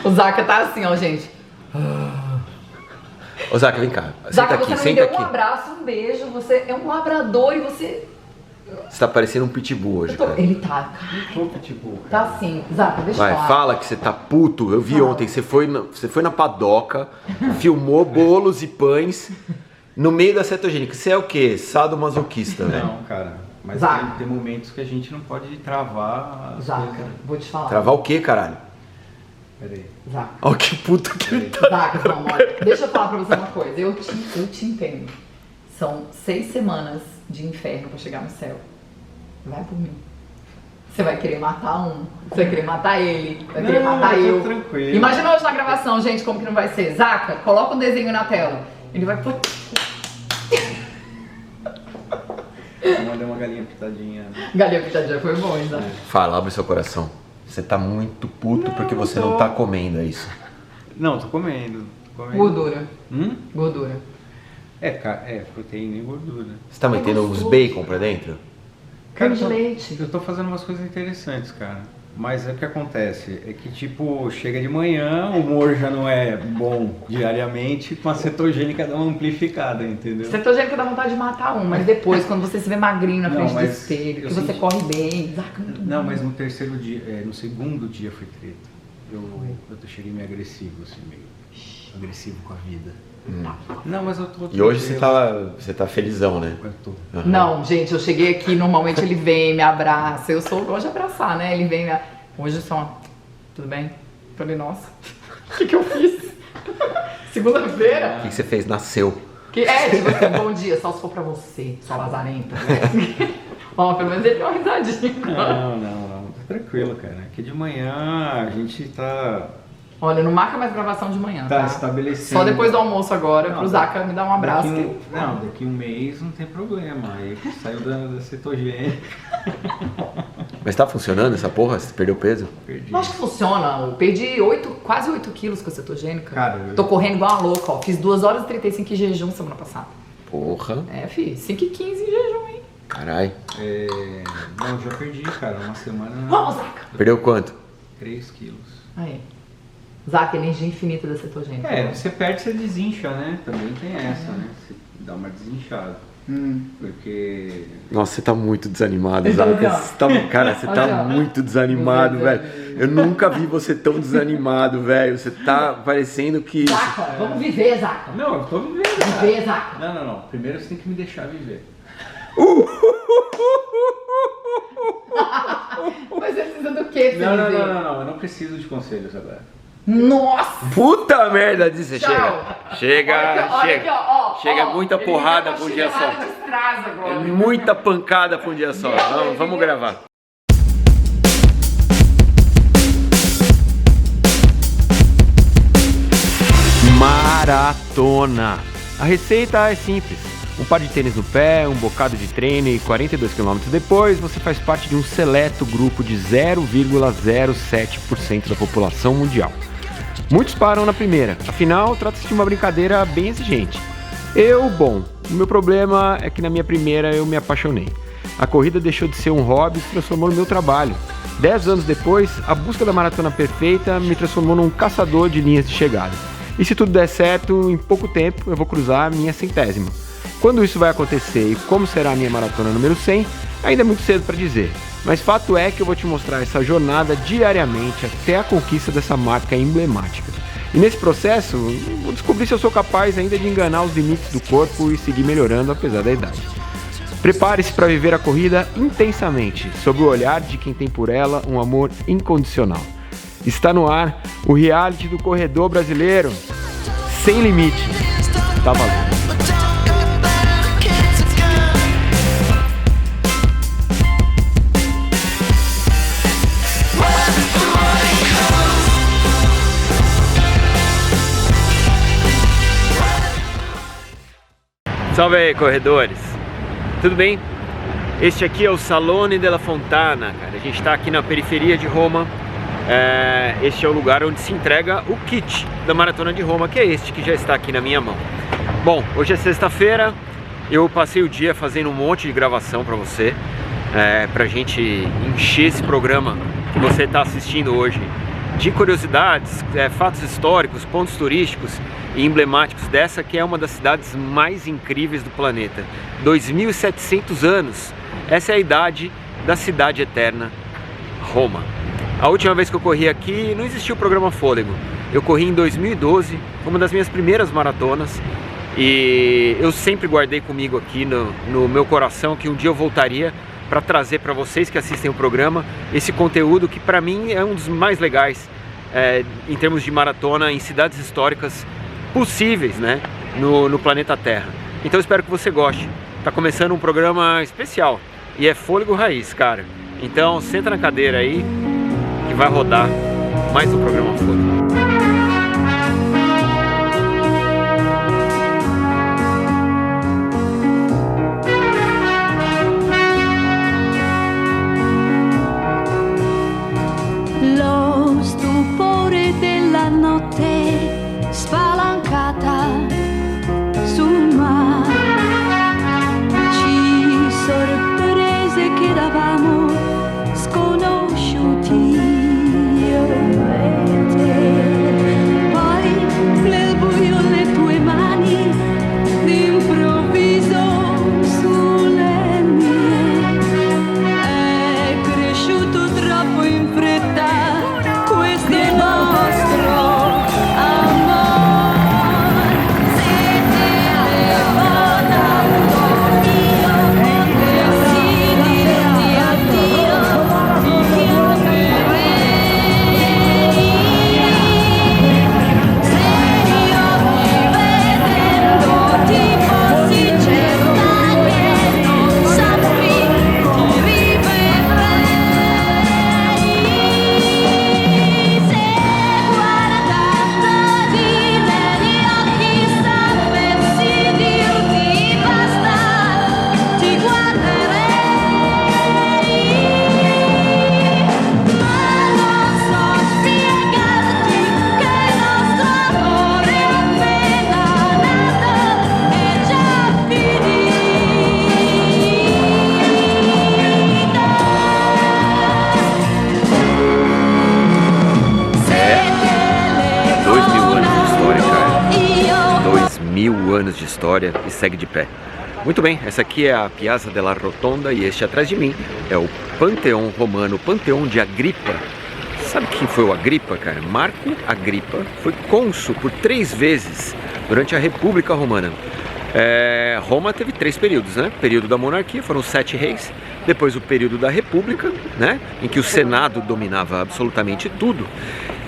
O Zaca tá assim, ó, gente. Ô, Zaca, vem cá. Zaca, Senta aqui, você não me senta deu aqui. um abraço, um beijo. Você é um labrador e você... Você tá parecendo um pitbull hoje, cara. Ele tá, tá assim. Zaca, deixa eu Vai, falar. fala que você tá puto. Eu vi ontem, você foi na padoca, filmou bolos e pães no meio da cetogênica. Você é o quê? Sadomasoquista, velho? Não, cara. Mas tem momentos que a gente não pode travar as Zaca, coisas. vou te falar. Travar o quê, caralho? Peraí. Zaca. Olha que puta que ele tá. Zaca, não, olha. Deixa eu falar pra você uma coisa. Eu te entendo. São 6 semanas de inferno pra chegar no céu. Vai por mim. Você vai querer matar um, você vai querer matar ele, vai querer matar eu. Tranquilo. Imagina hoje na gravação, gente, como que não vai ser. Zaca, coloca um desenho na tela. Ele vai... Eu mandei uma galinha pitadinha. Galinha pitadinha foi bom, hein, Zaca? Fala, abre seu coração. Você tá muito puto porque você não tá comendo, é isso? Não, tô comendo. Gordura. Gordura. É proteína e gordura. Você tá metendo uns bacon pra dentro? Creme de leite. Eu tô fazendo umas coisas interessantes, cara. Mas o que acontece é que, tipo, chega de manhã, o humor já não é bom diariamente, com a cetogênica dá uma amplificada, entendeu? Cetogênica dá vontade de matar um, mas depois, quando você se vê magrinho na frente do mas espelho, que eu você senti- corre bem, Zaca, muito Não, bom. mas no terceiro dia, no segundo dia foi treta. Eu cheguei meio agressivo, assim, meio agressivo com a vida. Não, mas eu tô... E hoje você tá felizão, né? Eu tô. Não, gente, eu cheguei aqui, normalmente ele vem, me abraça. Eu gosto de abraçar, né? Ele vem, hoje só, tudo bem? Falei, nossa, o que eu fiz? Segunda-feira? O que você fez? Nasceu. Tipo assim, bom dia, só se for pra você, sua lazarenta. Ó, pelo menos ele deu uma risadinha. Não, tá tranquilo, cara. Aqui de manhã a gente tá Olha, não marca mais gravação de manhã, tá? estabelecendo. Só depois do almoço agora, pro Zaca me dar um abraço. Daqui um mês não tem problema. Aí saiu da cetogênica. Mas tá funcionando essa porra? Você perdeu peso? Perdi. Eu acho que funciona. Eu perdi quase 8 quilos com a cetogênica. Cara, Tô correndo igual uma louca, ó. Fiz 2 horas e 35 em jejum semana passada. Porra. Fi, 5 e 15 em jejum, hein? Carai. Não, já perdi, cara. Uma semana. Vamos, Zaca! Perdeu quanto? 3 quilos. Aí. Zaca, energia infinita da cetogênica. Você perde, você desincha, né? Também tem essa, né? Você dá uma desinchada. Porque... Nossa, você tá muito desanimado, Então, Zaca. ó. Cara, você tá Olha, ó. muito desanimado, Meu velho. Deus. Eu nunca vi você tão desanimado, velho. Você tá parecendo que... Zaca, vamos viver, Zaca. Não, eu tô vivendo, cara. Viver, Zaca. Não. Primeiro você tem que me deixar viver. Mas você precisa do quê pra Não. viver? Eu não preciso de conselhos agora. Nossa! Puta merda, diz. Tchau. Chega. Olha aqui, ó. Chega muita Ele porrada vai pra um dia só. chegar de trás agora. Muita pancada pra um dia só. Vamos gravar. Maratona. A receita é simples. Um par de tênis no pé, um bocado de treino e 42 km depois, você faz parte de um seleto grupo de 0,07% da população mundial. Muitos param na primeira, afinal, trata-se de uma brincadeira bem exigente. O meu problema é que na minha primeira eu me apaixonei. A corrida deixou de ser um hobby e se transformou no meu trabalho. 10 anos depois, a busca da maratona perfeita me transformou num caçador de linhas de chegada. E se tudo der certo, em pouco tempo eu vou cruzar a minha 100ª. Quando isso vai acontecer e como será a minha maratona número 100, ainda é muito cedo para dizer. Mas fato é que eu vou te mostrar essa jornada diariamente até a conquista dessa marca emblemática. E nesse processo, vou descobrir se eu sou capaz ainda de enganar os limites do corpo e seguir melhorando apesar da idade. Prepare-se para viver a corrida intensamente, sob o olhar de quem tem por ela um amor incondicional. Está no ar o reality do corredor brasileiro, Sem Limite. Tá valendo. Salve aí, corredores! Tudo bem? Este aqui é o Salone della Fontana, cara. A gente está aqui na periferia de Roma. Este é o lugar onde se entrega o kit da Maratona de Roma, que é este que já está aqui na minha mão. Bom, hoje é sexta-feira. Eu passei o dia fazendo um monte de gravação para você, pra gente encher esse programa que você está assistindo hoje de curiosidades, fatos históricos, pontos turísticos e emblemáticos dessa que é uma das cidades mais incríveis do planeta. 2.700 anos, essa é a idade da cidade eterna, Roma. A última vez que eu corri aqui não existia o programa Fôlego. Eu corri em 2012, uma das minhas primeiras maratonas, e eu sempre guardei comigo aqui no meu coração que um dia eu voltaria para trazer para vocês que assistem o programa esse conteúdo que para mim é um dos mais legais em termos de maratona em cidades históricas possíveis, né, no planeta Terra. Então eu espero que você goste. Tá começando um programa especial e é Fôlego Raiz, cara. Então senta na cadeira aí que vai rodar mais um programa Fôlego. Lo stupore della notte spalancata sul mare ci sorprese che eravamo sconosciuti io e te. Poi nel buio le tue mani d'improvviso sulle mie è cresciuto troppo in fretta questo nostro amore. Se telefonato io potessi dirti addio, ti chiamerei. Se io rivedendoti fossi certa che non sappi, ti rivedrei. Se guardandoti negli occhi sapessi dirti basta, ti guarderei. Ma non so spiegarti che il nostro amore appena nato è già finito. 2000 anos de história e segue de pé. Muito bem, essa aqui é a Piazza della Rotonda e este atrás de mim é o Panteão Romano, o Panteão de Agripa. Sabe quem foi o Agripa, cara? Marco Agripa foi cônsul por 3 vezes durante a República Romana. Roma teve 3 períodos, né? Período da monarquia, foram 7 reis. Depois o período da República, né? Em que o Senado dominava absolutamente tudo.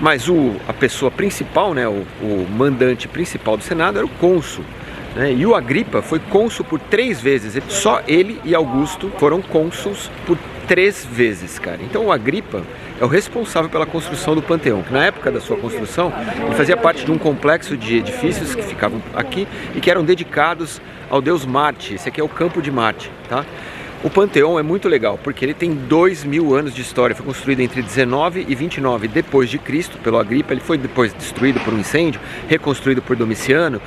Mas a pessoa principal, né? O mandante principal do Senado era o cônsul. Né? E o Agripa foi cônsul por 3 vezes. Só ele e Augusto foram cônsuls por 3 vezes, cara. Então o Agripa é o responsável pela construção do Panteão, que na época da sua construção ele fazia parte de um complexo de edifícios que ficavam aqui e que eram dedicados ao deus Marte. Esse aqui é o Campo de Marte, tá? O Panteão é muito legal porque ele tem 2000 anos de história. Foi construído entre 19 e 29 depois de Cristo pelo Agripa. Ele foi depois destruído por um incêndio, reconstruído por Domiciano,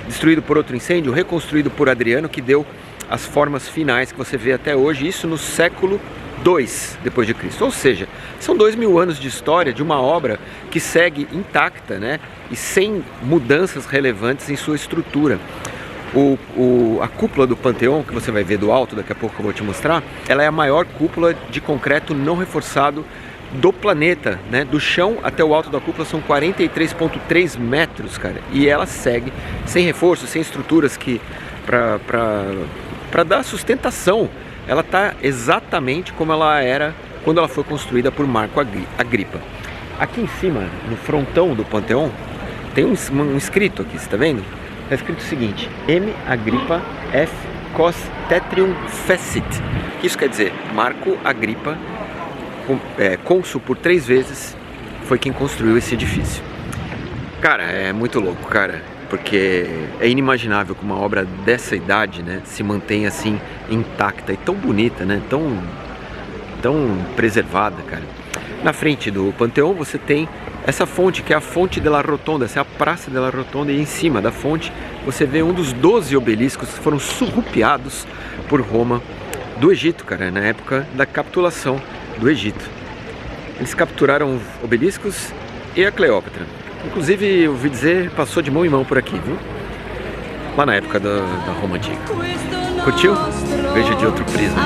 destruído por outro incêndio, reconstruído por Adriano, que deu as formas finais que você vê até hoje, isso no século II depois de Cristo. Ou seja, são 2000 anos de história de uma obra que segue intacta, né, e sem mudanças relevantes em sua estrutura. A cúpula do Panteão, que você vai ver do alto, daqui a pouco eu vou te mostrar, ela é a maior cúpula de concreto não reforçado do planeta, né? Do chão até o alto da cúpula são 43,3 metros, cara, e ela segue sem reforço, sem estruturas que para dar sustentação. Ela está exatamente como ela era quando ela foi construída por Marco Agripa. Aqui em cima, no frontão do Panteão, tem um escrito aqui, você está vendo? Está escrito o seguinte: M. Agripa F. Cos Tetrium Fecit. O que isso quer dizer? Marco Agripa, cônsul por 3 vezes, foi quem construiu esse edifício. Cara, é muito louco, cara, porque é inimaginável que uma obra dessa idade, né, se mantenha assim intacta e tão bonita, né, tão preservada, cara. Na frente do Panteão você tem essa fonte, que é a Fonte della Rotonda, essa é a Praça della Rotonda, e em cima da fonte você vê um dos 12 obeliscos que foram surrupiados por Roma do Egito, cara, na época da capitulação do Egito. Eles capturaram obeliscos e a Cleópatra. Inclusive, eu ouvi dizer, passou de mão em mão por aqui, viu? Lá na época da Roma Antiga. Curtiu? Veja de outro prisma.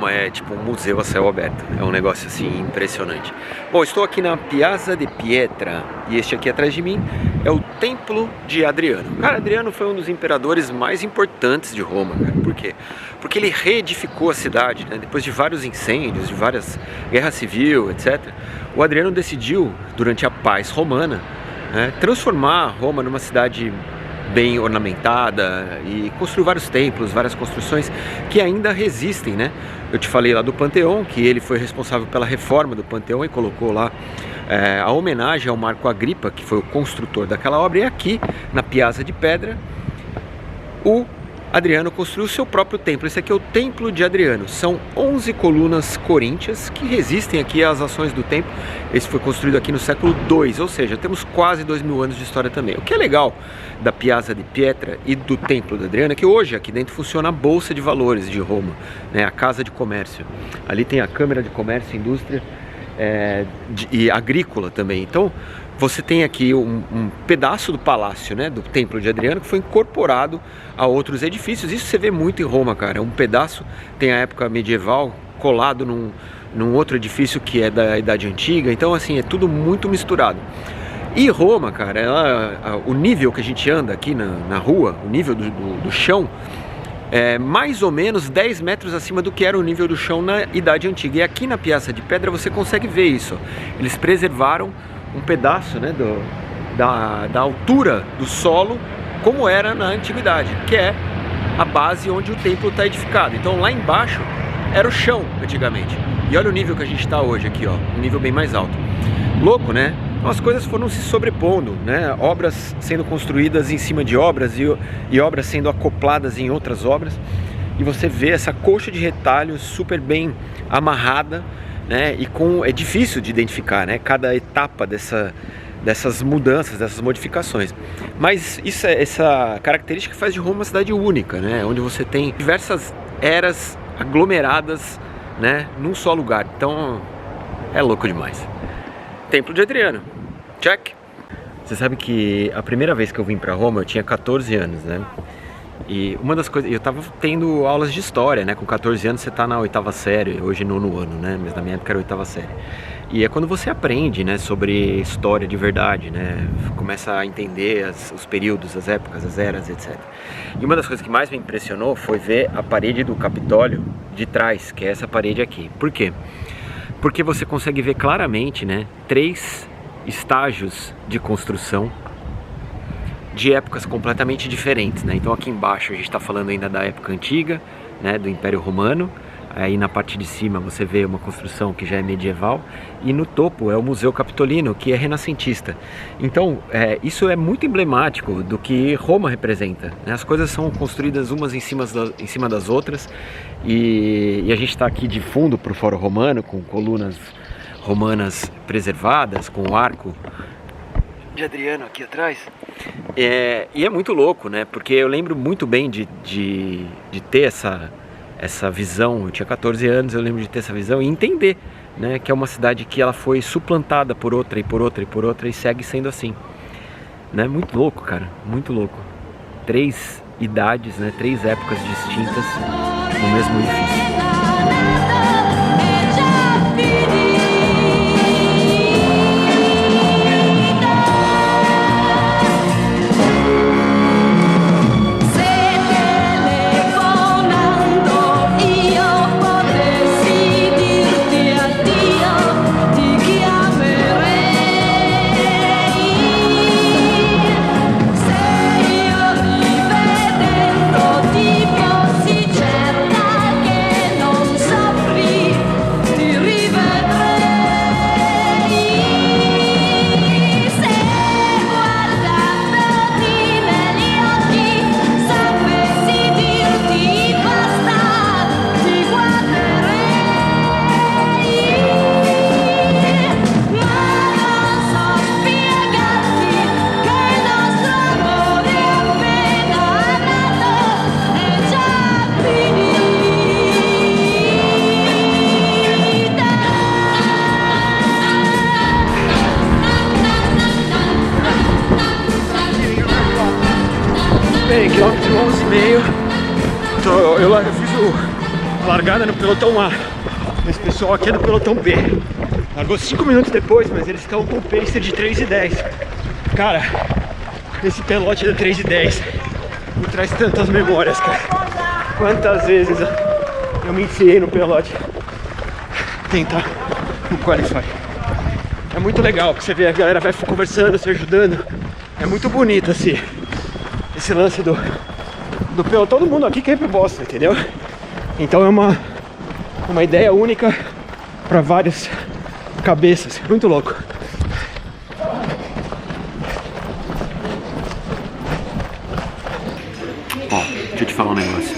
É tipo um museu a céu aberto, é um negócio assim impressionante. Bom, estou aqui na Piazza di Pietra e este aqui atrás de mim é o Templo de Adriano. Cara, Adriano foi um dos imperadores mais importantes de Roma, cara. Por quê? Porque ele reedificou a cidade, né? Depois de vários incêndios, de várias guerras civis, etc. O Adriano decidiu, durante a paz romana, né, transformar Roma numa cidade bem ornamentada e construiu vários templos, várias construções que ainda resistem, né? Eu te falei lá do Panteão, que ele foi responsável pela reforma do Panteão e colocou lá a homenagem ao Marco Agripa, que foi o construtor daquela obra. E aqui, na Piazza di Pietra, o Adriano construiu o seu próprio templo. Esse aqui é o Templo de Adriano. São 11 colunas coríntias que resistem aqui às ações do tempo. Esse foi construído aqui no século II, ou seja, temos quase 2000 anos de história também. O que é legal da Piazza di Pietra e do Templo de Adriano é que hoje aqui dentro funciona a Bolsa de Valores de Roma, né, a Casa de Comércio. Ali tem a Câmara de Comércio e Indústria e Agrícola também. Então, você tem aqui um pedaço do palácio, né, do Templo de Adriano, que foi incorporado a outros edifícios. Isso você vê muito em Roma, cara. Um pedaço tem a época medieval colado num outro edifício que é da Idade Antiga. Então, assim, é tudo muito misturado. E Roma, cara, o nível que a gente anda aqui na rua, o nível do chão, é mais ou menos 10 metros acima do que era o nível do chão na Idade Antiga. E aqui na Piazza di Pietra você consegue ver isso. Eles preservaram um pedaço, né, da altura do solo, como era na antiguidade, que é a base onde o templo está edificado. Então lá embaixo era o chão antigamente. E olha o nível que a gente está hoje aqui, ó, um nível bem mais alto. Louco, né? Então, as coisas foram se sobrepondo, né? Obras sendo construídas em cima de obras e obras sendo acopladas em outras obras. E você vê essa coxa de retalhos super bem amarrada, né? E é difícil de identificar, né, cada etapa dessas mudanças, dessas modificações. Mas isso é essa característica que faz de Roma uma cidade única, né? Onde você tem diversas eras aglomeradas, né, num só lugar. Então é louco demais. Templo de Adriano, check! Você sabe que a primeira vez que eu vim para Roma eu tinha 14 anos, né? E uma das coisas, eu tava tendo aulas de história, né? Com 14 anos você tá na 8ª série, hoje 9º ano, né? Mas na minha época era 8ª série. E é quando você aprende, né, sobre história de verdade, né? Começa a entender os períodos, as épocas, as eras, etc. E uma das coisas que mais me impressionou foi ver a parede do Capitólio de trás, que é essa parede aqui. Por quê? Porque você consegue ver claramente, né, 3 estágios de construção de épocas completamente diferentes, né? Então aqui embaixo a gente está falando ainda da época antiga, né, do Império Romano. Aí na parte de cima você vê uma construção que já é medieval e no topo é o Museu Capitolino, que é renascentista. Então isso é muito emblemático do que Roma representa, né? As coisas são construídas umas em cima das outras e a gente está aqui de fundo para o Fórum Romano, com colunas romanas preservadas, com o arco de Adriano aqui atrás. E é muito louco, né? Porque eu lembro muito bem de ter essa visão. Eu tinha 14 anos, eu lembro de ter essa visão e entender, né, que é uma cidade que ela foi suplantada por outra e por outra e por outra e segue sendo assim, né? Muito louco, cara, muito louco. 3 idades, né, 3 épocas distintas no mesmo edifício. Bem, quilômetro 11,5. Eu fiz a largada no pelotão A. Esse pessoal aqui é do pelotão B. Largou 5 minutos depois, mas eles estão com o pacer de 3:10. Cara, esse pelote da 3:10 me traz tantas memórias, cara. Quantas vezes eu me enfiei no pelote tentar no Qualify. É muito legal, porque você vê a galera vai conversando, se ajudando. É muito bonito assim, esse lance do pelotão. Todo mundo aqui quer ir pro Boston, entendeu? Então é uma ideia única para várias cabeças. Muito louco. Ó, deixa eu te falar um negócio.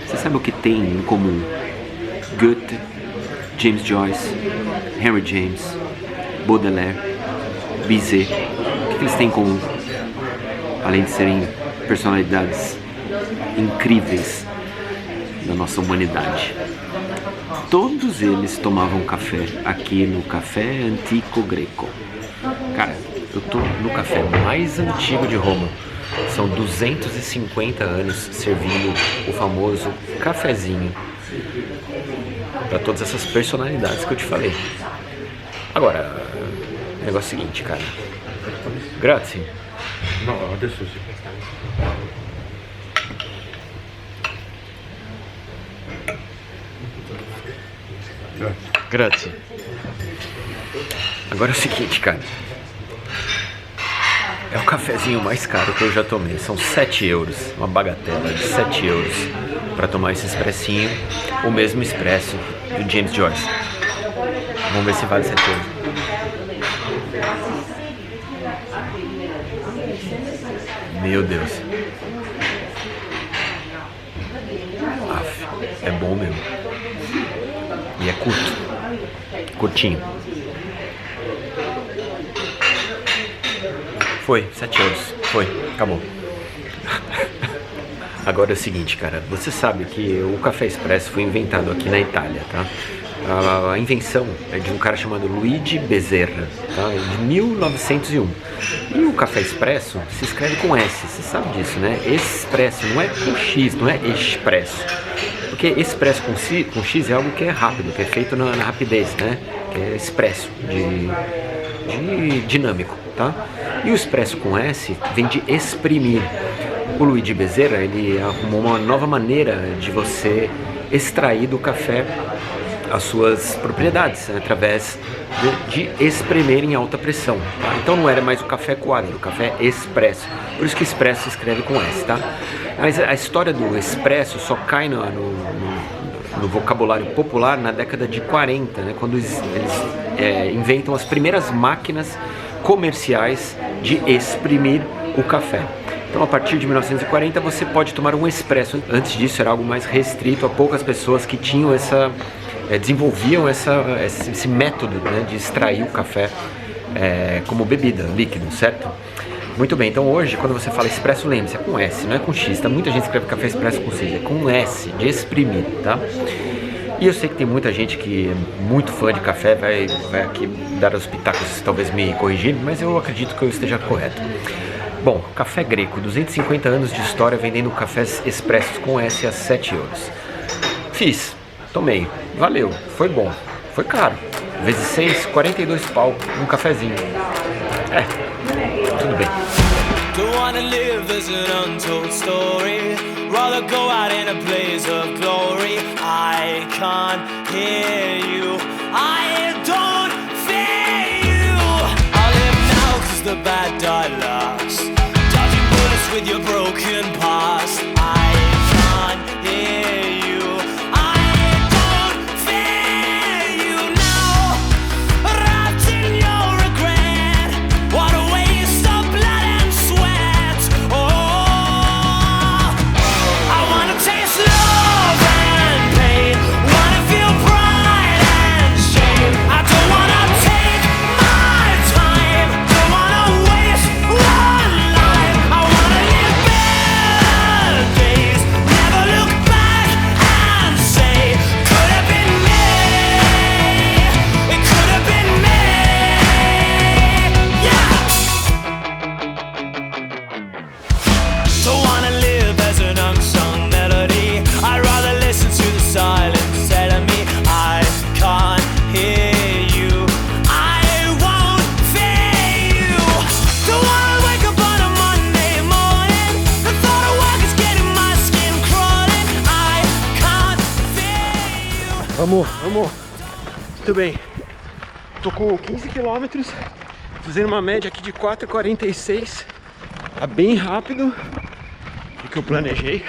Você sabe o que tem em comum Goethe, James Joyce, Henry James, Baudelaire, Bizet? O que eles têm em comum? Além de serem personalidades incríveis da nossa humanidade. Todos eles tomavam café aqui no Café Antico Greco. Cara, eu tô no café mais antigo de Roma. São 250 anos servindo o famoso cafezinho para todas essas personalidades que eu te falei. Agora, o negócio é o seguinte, cara. Grazie. No, adesso sì. Grazie. Agora é o seguinte, cara. É o cafezinho mais caro que eu já tomei. São 7 euros, uma bagatela de 7 euros para tomar esse expressinho, o mesmo expresso do James Joyce. Vamos ver se vale 7 euros. Meu Deus. Aff, é bom mesmo. E é curto. Curtinho. Foi, 7 euros. Foi, acabou. Agora é o seguinte, cara. Você sabe que o café expresso foi inventado aqui na Itália, tá? A invenção é de um cara chamado Luigi Bezerra, tá? De 1901. E o café expresso se escreve com S, você sabe disso, né? Expresso, não é com X, não é expresso. Porque expresso com X é algo que é rápido, que é feito na rapidez, né? Que é expresso, de dinâmico, tá? E o expresso com S vem de exprimir. O Luigi Bezerra, ele arrumou uma nova maneira de você extrair do café as suas propriedades, né, através de espremer em alta pressão, tá? Então não era mais o café coado, era o café expresso. Por isso que expresso se escreve com S, tá? Mas a história do expresso só cai no vocabulário popular na década de 40, né, quando eles inventam as primeiras máquinas comerciais de exprimir o café. Então, a partir de 1940 você pode tomar um expresso. Antes disso era algo mais restrito a poucas pessoas que tinham desenvolviam esse método, né, de extrair o café como bebida, líquido, certo? Muito bem, então hoje quando você fala expresso, lembre-se, é com S, não é com X, tá? Muita gente escreve café expresso com C, é com S, de exprimir, tá? E eu sei que tem muita gente que é muito fã de café, vai aqui dar os pitacos, talvez me corrigindo, mas eu acredito que eu esteja correto. Bom, café greco, 250 anos de história vendendo cafés expressos com S a 7 euros. Fiz, tomei, valeu, foi bom, foi caro. Vezes 6, 42 pau, um cafezinho. Tudo bem. Don't wanna live as an untold story. Rather go out in a blaze of glory. I can't hear you. I don't fear you. I live now 'cause the bad die last. Dodging bullets with your broken past. I can't hear you. I don't fear you now. Wrapped in your regret. What a waste of blood and sweat. Oh, I wanna taste love and pain. Wanna feel pride and shame. I don't wanna take my time. Don't wanna waste one life. I wanna live better days. Never look back and say, could have been me. It could have been me. Yeah. Don't wanna live as an unsung melody. I'd rather listen to the silence telling me I can't hear you. I won't fear you. Don't wanna wake up on a Monday morning. The thought of work is getting my skin crawling. I can't fear you. Vamos. Muito bem. Tô com 15 km, fazendo uma média aqui de 4,46. Tá bem rápido do que eu planejei.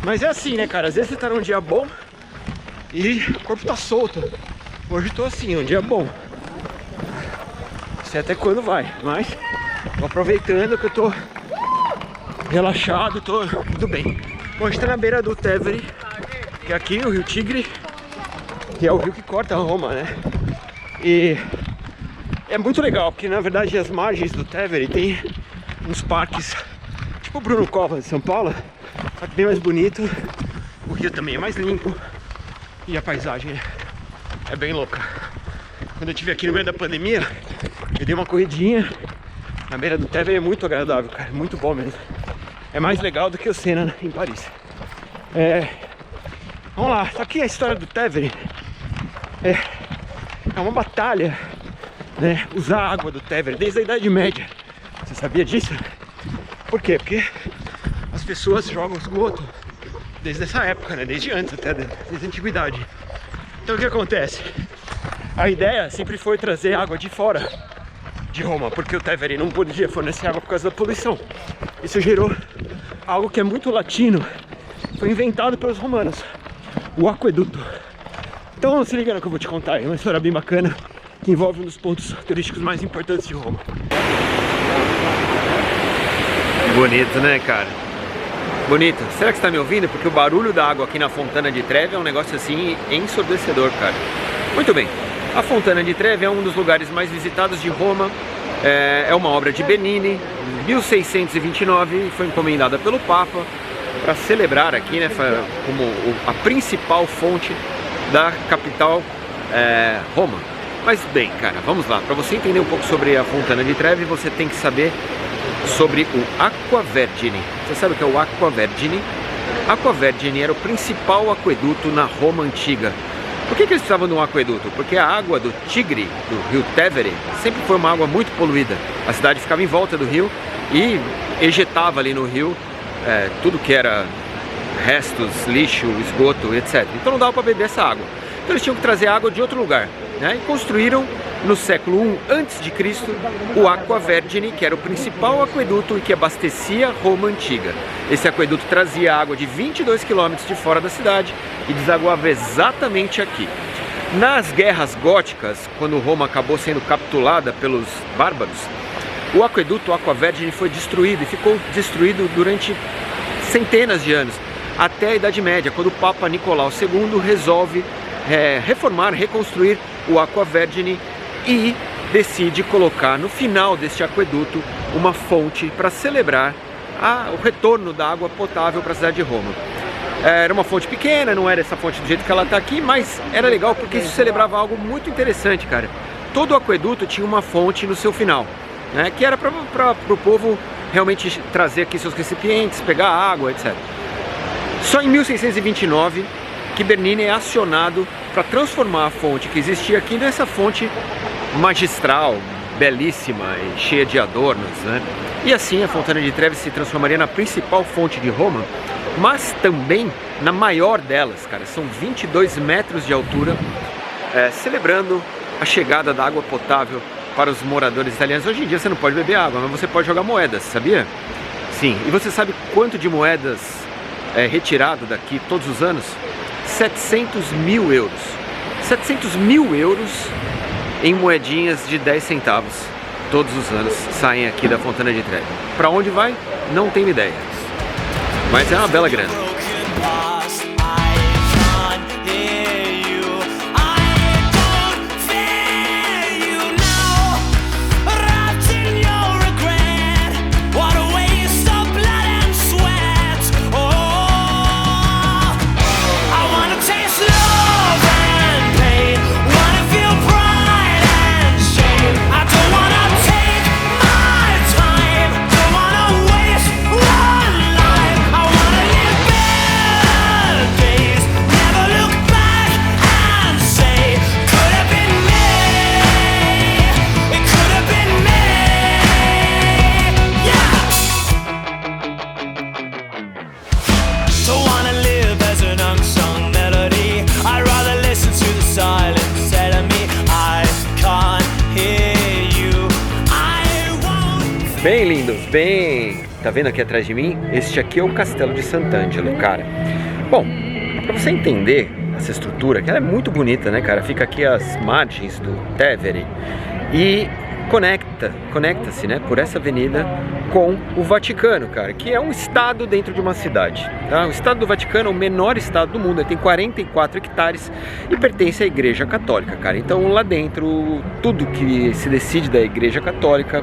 Mas é assim, né, cara? Às vezes você tá num dia bom e o corpo tá solto. Hoje tô assim, um dia bom. Não sei até quando vai, mas tô aproveitando que eu tô relaxado, tô tudo bem. Hoje tá na beira do Tevere, que é aqui o Rio Tigre, que é o rio que corta Roma, né? E é muito legal, porque na verdade as margens do Tevere tem uns parques, tipo o Bruno Covas de São Paulo, só que bem mais bonito. O rio também é mais limpo e a paisagem é bem louca. Quando eu estive aqui no meio da pandemia, eu dei uma corridinha na beira do Tevere, é muito agradável, cara, muito bom mesmo. É mais legal do que o Senna em Paris. Vamos lá, só que a história do Tevere é uma batalha, né? Usar a água do Tevere desde a Idade Média. Você sabia disso? Por quê? Porque as pessoas jogam esgoto desde essa época, né? Desde antes, até desde a antiguidade. Então o que acontece? A ideia sempre foi trazer água de fora de Roma, porque o Tevere não podia fornecer água por causa da poluição. Isso gerou algo que é muito latino, foi inventado pelos romanos, o aqueduto. Então se liga no que eu vou te contar, é uma história bem bacana que envolve um dos pontos turísticos mais importantes de Roma. Bonito, né, cara? Bonito. Será que você tá me ouvindo? Porque o barulho da água aqui na Fontana di Trevi é um negócio assim ensurdecedor, cara. Muito bem. A Fontana di Trevi é um dos lugares mais visitados de Roma. É uma obra de Bernini, 1629, foi encomendada pelo Papa para celebrar aqui, né, como a principal fonte da capital Roma. Mas bem, cara, vamos lá. Para você entender um pouco sobre a Fontana di Trevi, você tem que saber sobre o Aqua Vergine. Você sabe o que é o Aqua Vergine? Aqua Vergine era o principal aqueduto na Roma antiga. Por que eles precisavam de um aqueduto? Porque a água do Tigre, do rio Tevere, sempre foi uma água muito poluída. A cidade ficava em volta do rio e ejetava ali no rio tudo que era restos, lixo, esgoto, etc. Então não dava para beber essa água. Então eles tinham que trazer água de outro lugar, né? E construíram no século I a.C., o Aqua Vergine, que era o principal aqueduto e que abastecia Roma antiga. Esse aqueduto trazia água de 22 quilômetros de fora da cidade e desaguava exatamente aqui. Nas guerras góticas, quando Roma acabou sendo capturada pelos bárbaros, o aqueduto Aqua Vergine foi destruído e ficou destruído durante centenas de anos, até a Idade Média, quando o Papa Nicolau II resolve reformar, reconstruir o Aqua Vergine e decide colocar no final deste aqueduto uma fonte para celebrar o retorno da água potável para a cidade de Roma. Era uma fonte pequena, não era essa fonte do jeito que ela está aqui, mas era legal porque isso celebrava algo muito interessante, cara. Todo o aqueduto tinha uma fonte no seu final, né, que era para o povo realmente trazer aqui seus recipientes, pegar água, etc. Só em 1629 que Bernini é acionado para transformar a fonte que existia aqui nessa fonte magistral, belíssima e cheia de adornos, né? E assim a Fontana di Trevi se transformaria na principal fonte de Roma, mas também na maior delas, cara. São 22 metros de altura, celebrando a chegada da água potável para os moradores italianos. Hoje em dia você não pode beber água, mas você pode jogar moedas, sabia? Sim. E você sabe quanto de moedas é retirado daqui todos os anos? 700 mil euros. 700 mil euros em moedinhas de 10 centavos. Todos os anos saem aqui da Fontana di Trevi. Para onde vai? Não tenho ideia. Mas é uma bela grana. Bem lindos, bem... Tá vendo aqui atrás de mim? Este aqui é o Castelo de Sant'Angelo, cara. Bom, pra você entender essa estrutura, que ela é muito bonita, né, cara? Fica aqui às margens do Tevere e conecta-se, né, por essa avenida com o Vaticano, cara, que é um estado dentro de uma cidade, tá? O estado do Vaticano é o menor estado do mundo, ele tem 44 hectares e pertence à Igreja Católica, cara. Então lá dentro, tudo que se decide da Igreja Católica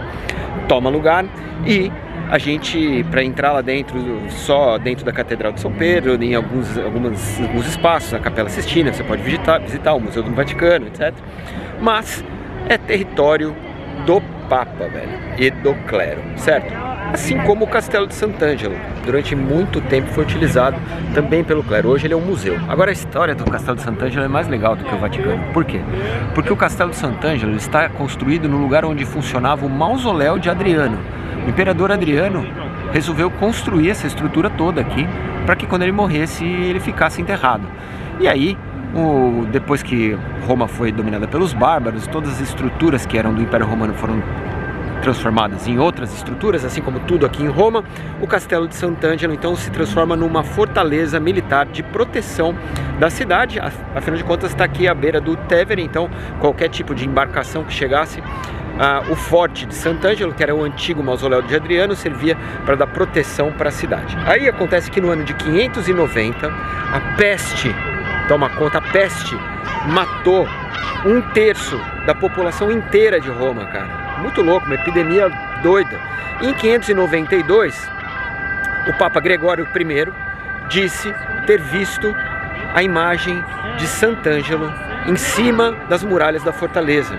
toma lugar e a gente, para entrar lá dentro, só dentro da Catedral de São Pedro, em alguns espaços, na Capela Sistina, você pode visitar o Museu do Vaticano, etc. Mas é território do Papa, velho, e do clero, certo? Assim como o Castelo de Sant'Angelo, durante muito tempo foi utilizado também pelo clero. Hoje ele é um museu. Agora a história do Castelo de Sant'Angelo é mais legal do que o Vaticano. Por quê? Porque o Castelo de Sant'Angelo está construído no lugar onde funcionava o mausoléu de Adriano. O imperador Adriano resolveu construir essa estrutura toda aqui para que quando ele morresse ele ficasse enterrado. E aí, depois que Roma foi dominada pelos bárbaros, todas as estruturas que eram do Império Romano foram transformadas em outras estruturas, assim como tudo aqui em Roma. O Castelo de Sant'Angelo então se transforma numa fortaleza militar de proteção da cidade. Afinal de contas está aqui à beira do Tevere, então qualquer tipo de embarcação que chegasse, o forte de Sant'Angelo, que era o antigo mausoléu de Adriano, servia para dar proteção para a cidade. Aí acontece que no ano de 590 a peste toma conta, a peste matou 1/3 da população inteira de Roma, cara. Muito louco, uma epidemia doida. Em 592, o Papa Gregório I disse ter visto a imagem de Sant'Angelo em cima das muralhas da fortaleza.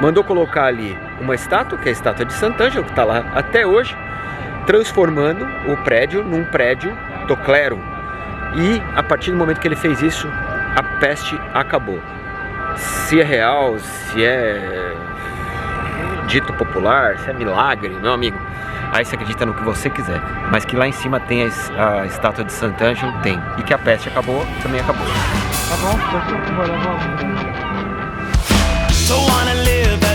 Mandou colocar ali uma estátua, que é a estátua de Sant'Angelo, que está lá até hoje, transformando o prédio num prédio do clero. E a partir do momento que ele fez isso, a peste acabou. Se é real, se é dito popular, se é milagre, meu amigo, aí você acredita no que você quiser. Mas que lá em cima tem a estátua de Sant'Angelo, tem. E que a peste acabou, também acabou. Tá bom, So wanna live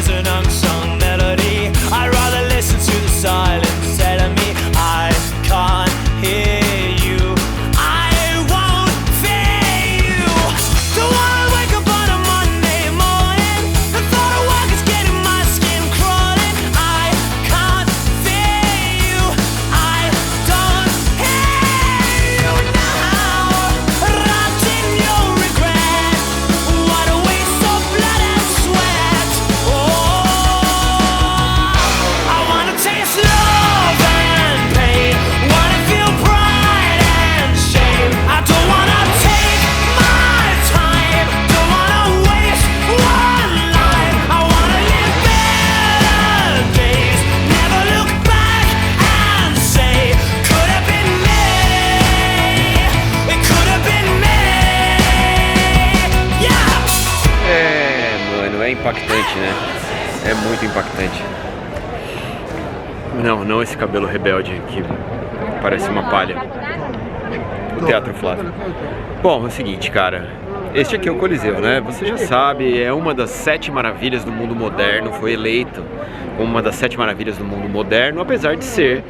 é muito impactante. Não esse cabelo rebelde que parece uma palha. O Teatro Flávio. Bom, é o seguinte, cara. Este aqui é o Coliseu, né? Você já sabe, é uma das 7 maravilhas do mundo moderno. Foi eleito como uma das 7 maravilhas do mundo moderno, apesar de ser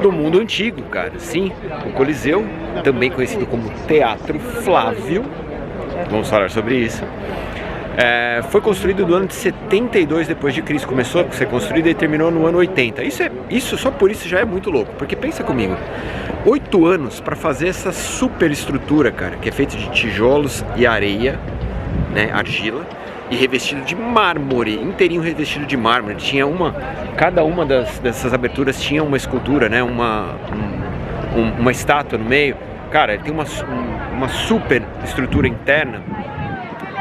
do mundo antigo, cara. Sim, o Coliseu, também conhecido como Teatro Flávio, vamos falar sobre isso. Foi construído no ano de 72 depois de Cristo. Começou a ser construído e terminou no ano 80. Isso só por isso já é muito louco, porque pensa comigo, 8 anos para fazer essa super estrutura, cara, que é feita de tijolos e areia, né, argila, e revestido de mármore, inteirinho revestido de mármore. Tinha cada uma dessas aberturas tinha uma escultura, né, uma estátua no meio. Cara, ele tem uma super estrutura interna.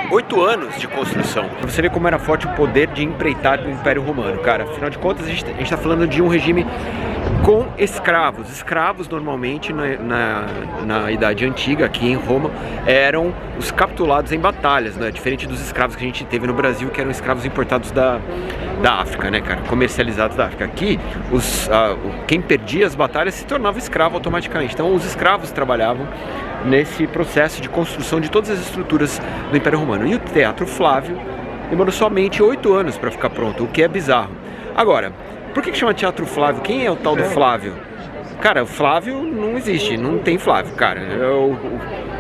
8 anos de construção. Pra você ver como era forte o poder de empreitar do Império Romano, cara. Afinal de contas, a gente tá falando de um regime com escravos. Escravos, normalmente, na Idade Antiga, aqui em Roma, eram os capturados em batalhas, né? Diferente dos escravos que a gente teve no Brasil, que eram escravos importados da África, né, cara? Comercializados da África. Aqui, quem perdia as batalhas se tornava escravo automaticamente. Então, os escravos trabalhavam nesse processo de construção de todas as estruturas do Império Romano. E o Teatro Flávio demorou somente 8 anos para ficar pronto, o que é bizarro. Agora, por que chama Teatro Flávio? Quem é o tal do Flávio? Cara, o Flávio não existe, não tem Flávio, cara.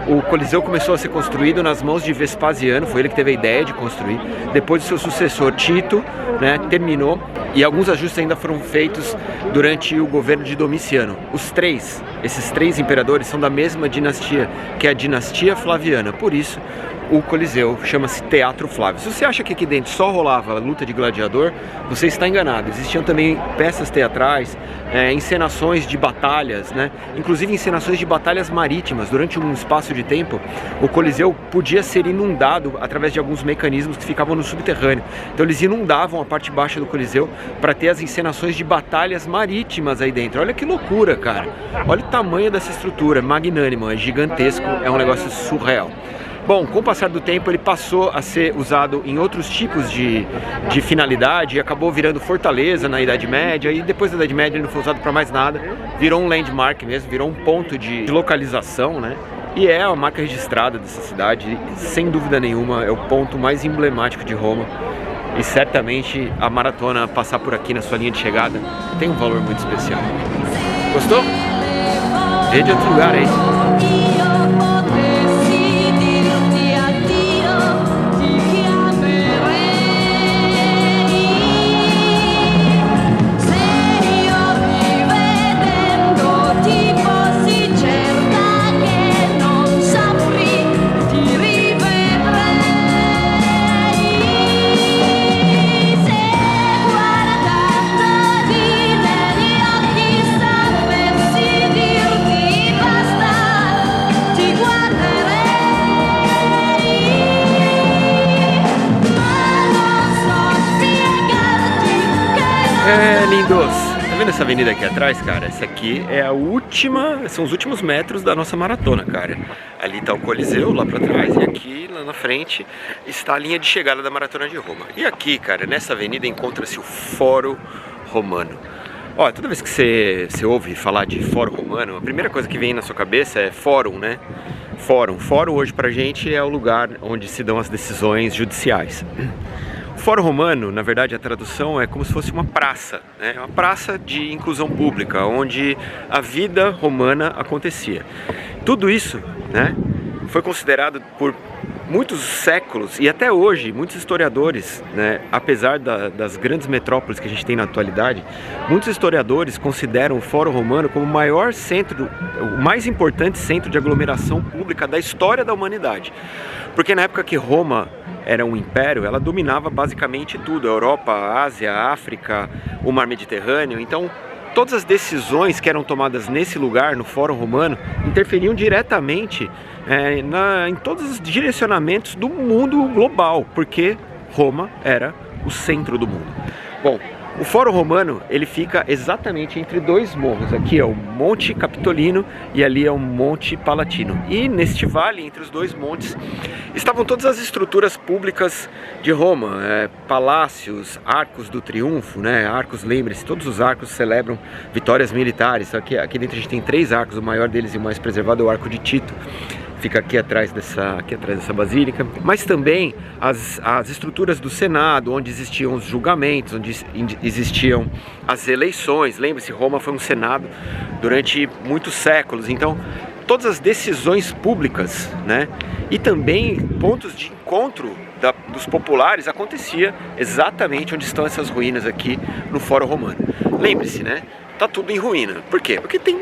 O Coliseu começou a ser construído nas mãos de Vespasiano, foi ele que teve a ideia de construir. Depois o seu sucessor Tito, né, terminou, e alguns ajustes ainda foram feitos durante o governo de Domiciano. Esses três imperadores são da mesma dinastia, que é a dinastia Flaviana. Por isso, o Coliseu chama-se Teatro Flávio. Se você acha que aqui dentro só rolava luta de gladiador, você está enganado. Existiam também peças teatrais, encenações de batalhas, né? Inclusive encenações de batalhas marítimas. Durante um espaço de tempo, o Coliseu podia ser inundado através de alguns mecanismos que ficavam no subterrâneo. Então eles inundavam a parte baixa do Coliseu para ter as encenações de batalhas marítimas aí dentro. Olha que loucura, cara. Olha o tamanho dessa estrutura, magnânimo, é gigantesco, é um negócio surreal. Bom, com o passar do tempo ele passou a ser usado em outros tipos de finalidade e acabou virando fortaleza na Idade Média, e depois da Idade Média ele não foi usado para mais nada, virou um landmark mesmo, virou um ponto de localização, né? E é a marca registrada dessa cidade, sem dúvida nenhuma, é o ponto mais emblemático de Roma. E certamente a maratona passar por aqui na sua linha de chegada tem um valor muito especial. Gostou? Vê de outro lugar aí. Lindos! Tá vendo essa avenida aqui atrás, cara? Essa aqui é a última, são os últimos metros da nossa maratona, cara. Ali tá o Coliseu, lá pra trás, e aqui, lá na frente, está a linha de chegada da Maratona de Roma. E aqui, cara, nessa avenida encontra-se o Fórum Romano. Ó, toda vez que você ouve falar de Fórum Romano, a primeira coisa que vem na sua cabeça é fórum, né? Fórum hoje pra gente é o lugar onde se dão as decisões judiciais. O Fórum Romano, na verdade, a tradução é como se fosse uma praça, né? Uma praça de inclusão pública, onde a vida romana acontecia. Tudo isso, né, foi considerado por muitos séculos, e até hoje, muitos historiadores, né, apesar das grandes metrópoles que a gente tem na atualidade, muitos historiadores consideram o Fórum Romano como o maior centro, o mais importante centro de aglomeração pública da história da humanidade. Porque na época que Roma era um império, ela dominava basicamente tudo, a Europa, a Ásia, a África, o Mar Mediterrâneo. Então, todas as decisões que eram tomadas nesse lugar, no Fórum Romano, interferiam diretamente em todos os direcionamentos do mundo global, porque Roma era o centro do mundo. Bom, o Fórum Romano, ele fica exatamente entre dois morros. Aqui é o Monte Capitolino e ali é o Monte Palatino. E neste vale, entre os dois montes, estavam todas as estruturas públicas de Roma, palácios, arcos do triunfo, né? Arcos, lembre-se, todos os arcos celebram vitórias militares. Aqui dentro a gente tem 3 arcos, o maior deles e o mais preservado é o Arco de Tito. Fica aqui atrás dessa basílica, mas também as estruturas do Senado, onde existiam os julgamentos, onde existiam as eleições. Lembre-se, Roma foi um Senado durante muitos séculos, então todas as decisões públicas, né, e também pontos de encontro dos populares acontecia exatamente onde estão essas ruínas aqui no Fórum Romano. Lembre-se, né, tá tudo em ruína. Por quê? Porque tem,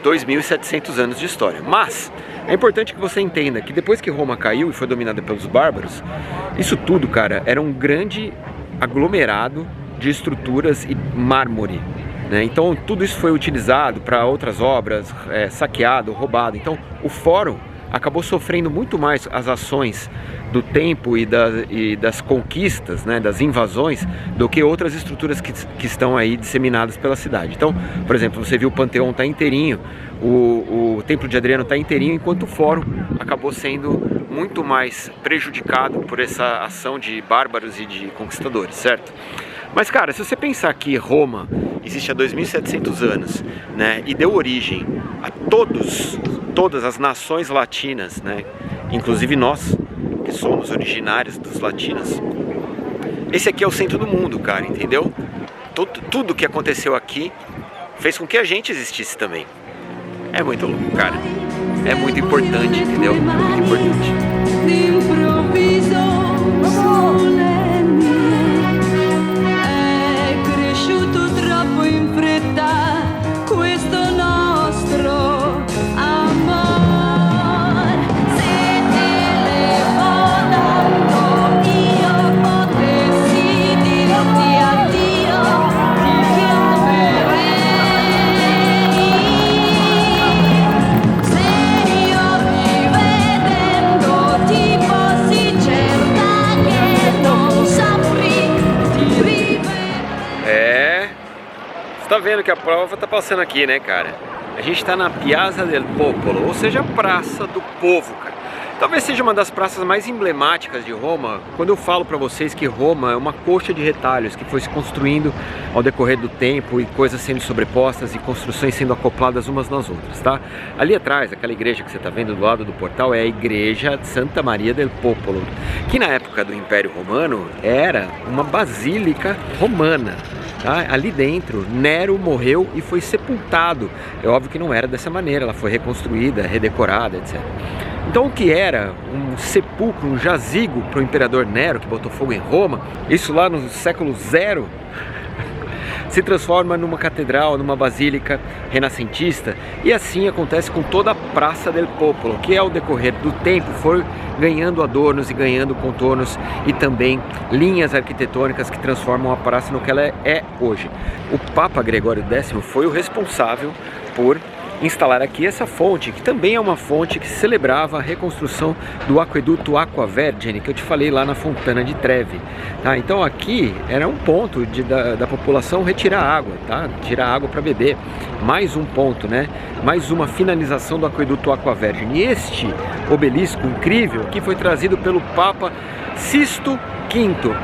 2.700 anos de história, mas é importante que você entenda que depois que Roma caiu e foi dominada pelos bárbaros, isso tudo, cara, era um grande aglomerado de estruturas e mármore, né? Então tudo isso foi utilizado para outras obras, saqueado, roubado. Então o Fórum acabou sofrendo muito mais as ações do tempo e das conquistas, né, das invasões, do que outras estruturas que estão aí disseminadas pela cidade. Então, por exemplo, você viu o Panteão tá inteirinho, o Templo de Adriano tá inteirinho, enquanto o Fórum acabou sendo muito mais prejudicado por essa ação de bárbaros e de conquistadores, certo? Mas, cara, se você pensar que Roma existe há 2.700 anos, né, e deu origem a todas as nações latinas, né, inclusive nós, que somos originários dos latinos, esse aqui é o centro do mundo, cara, entendeu? Tudo que aconteceu aqui fez com que a gente existisse também. É muito louco, cara. É muito importante, entendeu? É muito importante. D'improvviso solenne è cresciuto troppo in fretta questo nostro amor. Se telefonando io potessi dirti addio, ti chiamerei. Se io rivedendo ti fossi certa che non saprei ti rivedere. Você tá vendo que a prova tá passando aqui, né, cara? A gente tá na Piazza del Popolo, ou seja, a Praça do Povo, cara. Talvez seja uma das praças mais emblemáticas de Roma, quando eu falo pra vocês que Roma é uma coxa de retalhos que foi se construindo ao decorrer do tempo e coisas sendo sobrepostas e construções sendo acopladas umas nas outras, tá? Ali atrás, aquela igreja que você tá vendo do lado do portal é a Igreja de Santa Maria del Popolo, que na época do Império Romano era uma basílica romana. Tá? Ali dentro, Nero morreu e foi sepultado. É óbvio que não era dessa maneira, ela foi reconstruída, redecorada, etc. Então o que era um sepulcro, um jazigo para o imperador Nero, que botou fogo em Roma, isso lá no século 0, se transforma numa catedral, numa basílica renascentista, e assim acontece com toda a Praça del Popolo, que ao decorrer do tempo foi ganhando adornos e ganhando contornos e também linhas arquitetônicas que transformam a praça no que ela é hoje. O Papa Gregório X foi o responsável por instalar aqui essa fonte, que também é uma fonte que celebrava a reconstrução do aqueduto Aqua Vergine, que eu te falei lá na Fontana di Trevi, tá? Então aqui era um ponto da população retirar água, tá? Tirar água para beber. Mais um ponto, né? Mais uma finalização do aqueduto Aqua Vergine. E este obelisco incrível aqui foi trazido pelo Papa Sisto V.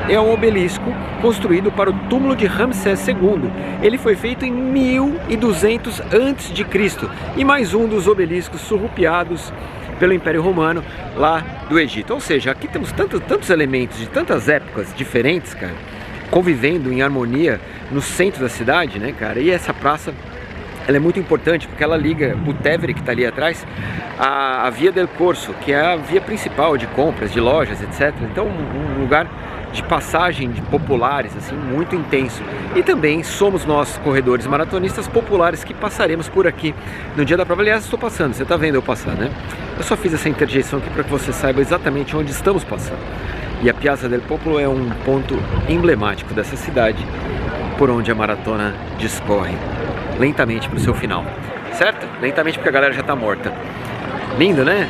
É um obelisco construído para o túmulo de Ramsés II. Ele foi feito em 1200 a.C. e mais um dos obeliscos surrupiados pelo Império Romano lá do Egito. Ou seja, aqui temos tantos elementos de tantas épocas diferentes, cara, convivendo em harmonia no centro da cidade, né, cara? E essa praça, ela é muito importante porque ela liga o Tevere, que está ali atrás, a Via del Corso, que é a via principal de compras, de lojas, etc. Então um lugar de passagem de populares, assim, muito intenso. E também somos nós, corredores maratonistas populares, que passaremos por aqui no dia da prova. Aliás, estou passando, você está vendo eu passar, né? Eu só fiz essa interjeição aqui para que você saiba exatamente onde estamos passando. E a Piazza del Popolo é um ponto emblemático dessa cidade, por onde a maratona discorre lentamente para o seu final, certo? Lentamente porque a galera já está morta. Lindo, né?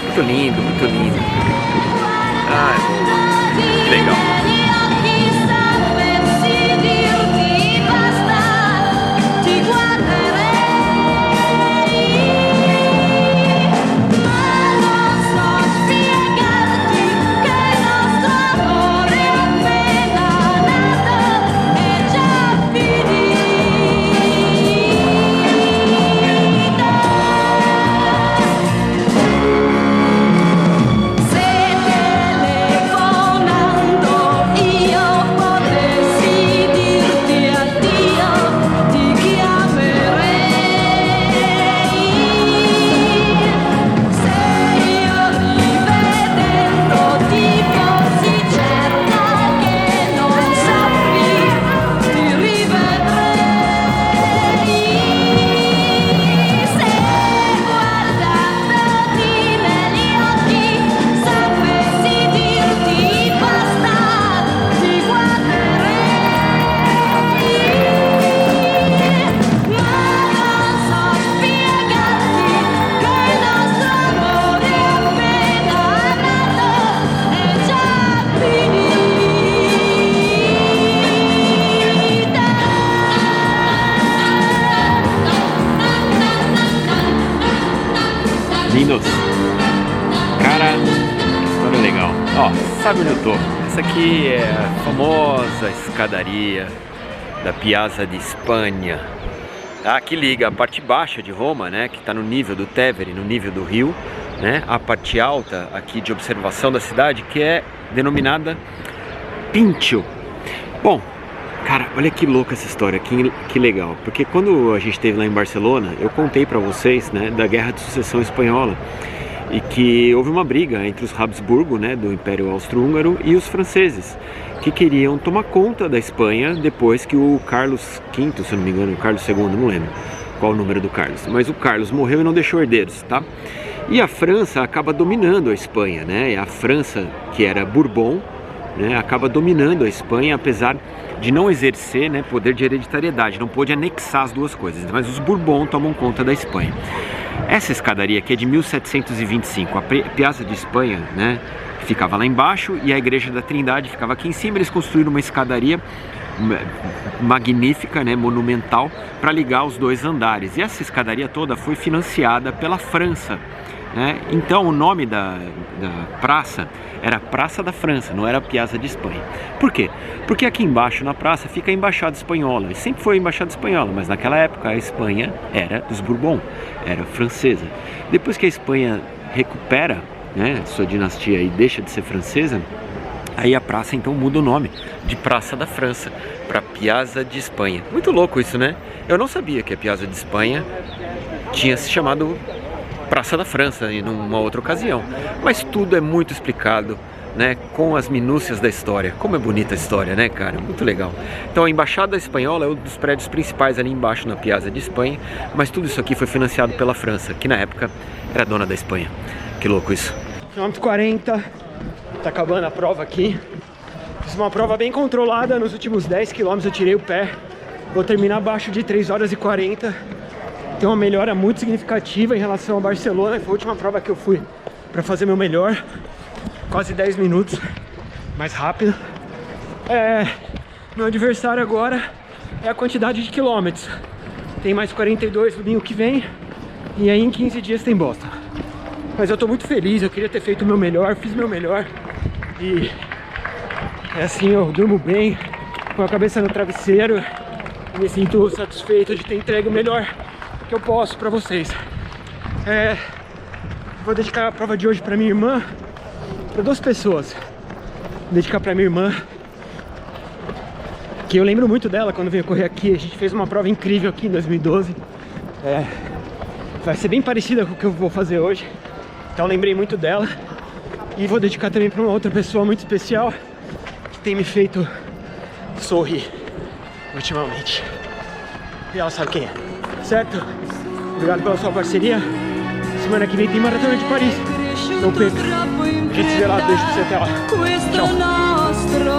Muito lindo, muito lindo. Ah, que legal. sabe onde eu tô. Essa aqui é a famosa escadaria da Piazza di Spagna, tá? Que liga a parte baixa de Roma, né, que está no nível do Tevere, no nível do rio, né, a parte alta aqui de observação da cidade, que é denominada Pincio. Bom, cara, olha que louca essa história, que legal, porque quando a gente esteve lá em Barcelona, eu contei para vocês, né, da Guerra de Sucessão Espanhola, e que houve uma briga entre os Habsburgo, né, do Império Austro-Húngaro, e os franceses, que queriam tomar conta da Espanha depois que o Carlos V, se eu não me engano, o Carlos II, não lembro qual o número do Carlos, mas o Carlos morreu e não deixou herdeiros, tá? E a França acaba dominando a Espanha, né? E a França, que era Bourbon, né, acaba dominando a Espanha, apesar de não exercer, né, poder de hereditariedade, não pôde anexar as duas coisas, mas os Bourbon tomam conta da Espanha. Essa escadaria aqui é de 1725, a Piazza de Espanha, né, ficava lá embaixo e a Igreja da Trindade ficava aqui em cima. Eles construíram uma escadaria magnífica, né, monumental, para ligar os dois andares, e essa escadaria toda foi financiada pela França, né? Então o nome da praça era Praça da França, não era Piazza de Espanha. Por quê? Porque aqui embaixo na praça fica a Embaixada Espanhola, e sempre foi a Embaixada Espanhola, mas naquela época a Espanha era dos Bourbon, era francesa. Depois que a Espanha recupera, né, sua dinastia e deixa de ser francesa, aí a praça então muda o nome de Praça da França para Piazza de Espanha. Muito louco isso, né? Eu não sabia que a Piazza de Espanha tinha se chamado Praça da França em uma outra ocasião, mas tudo é muito explicado, né, com as minúcias da história. Como é bonita a história, né, cara? Muito legal. Então a Embaixada Espanhola é um dos prédios principais ali embaixo na Piazza de Espanha, mas tudo isso aqui foi financiado pela França, que na época era dona da Espanha. Que louco isso. Quilômetro 40, tá acabando a prova aqui. Fiz uma prova bem controlada, nos últimos 10 km eu tirei o pé. Vou terminar abaixo de 3 horas e 40. Tem uma melhora muito significativa em relação a Barcelona, que foi a última prova que eu fui para fazer meu melhor. Quase 10 minutos mais rápido. Meu adversário agora é a quantidade de quilômetros. Tem mais 42 no domingo que vem, e aí em 15 dias tem Boston. Mas eu tô muito feliz, eu queria ter feito o meu melhor, fiz meu melhor. E é assim, eu durmo bem, com a cabeça no travesseiro. Me sinto satisfeito de ter entregue o melhor que eu posso pra vocês. Vou dedicar a prova de hoje pra minha irmã, pra 2 pessoas. Vou dedicar pra minha irmã, que eu lembro muito dela quando veio correr aqui. A gente fez uma prova incrível aqui em 2012. Vai ser bem parecida com o que eu vou fazer hoje, então lembrei muito dela. E vou dedicar também pra uma outra pessoa muito especial, que tem me feito sorrir ultimamente, e ela sabe quem é, certo? Obrigado pela sua parceria. Semana que vem tem Maratona de Paris, não perca. A gente se vê lá, beijo pra você, até lá. Tchau.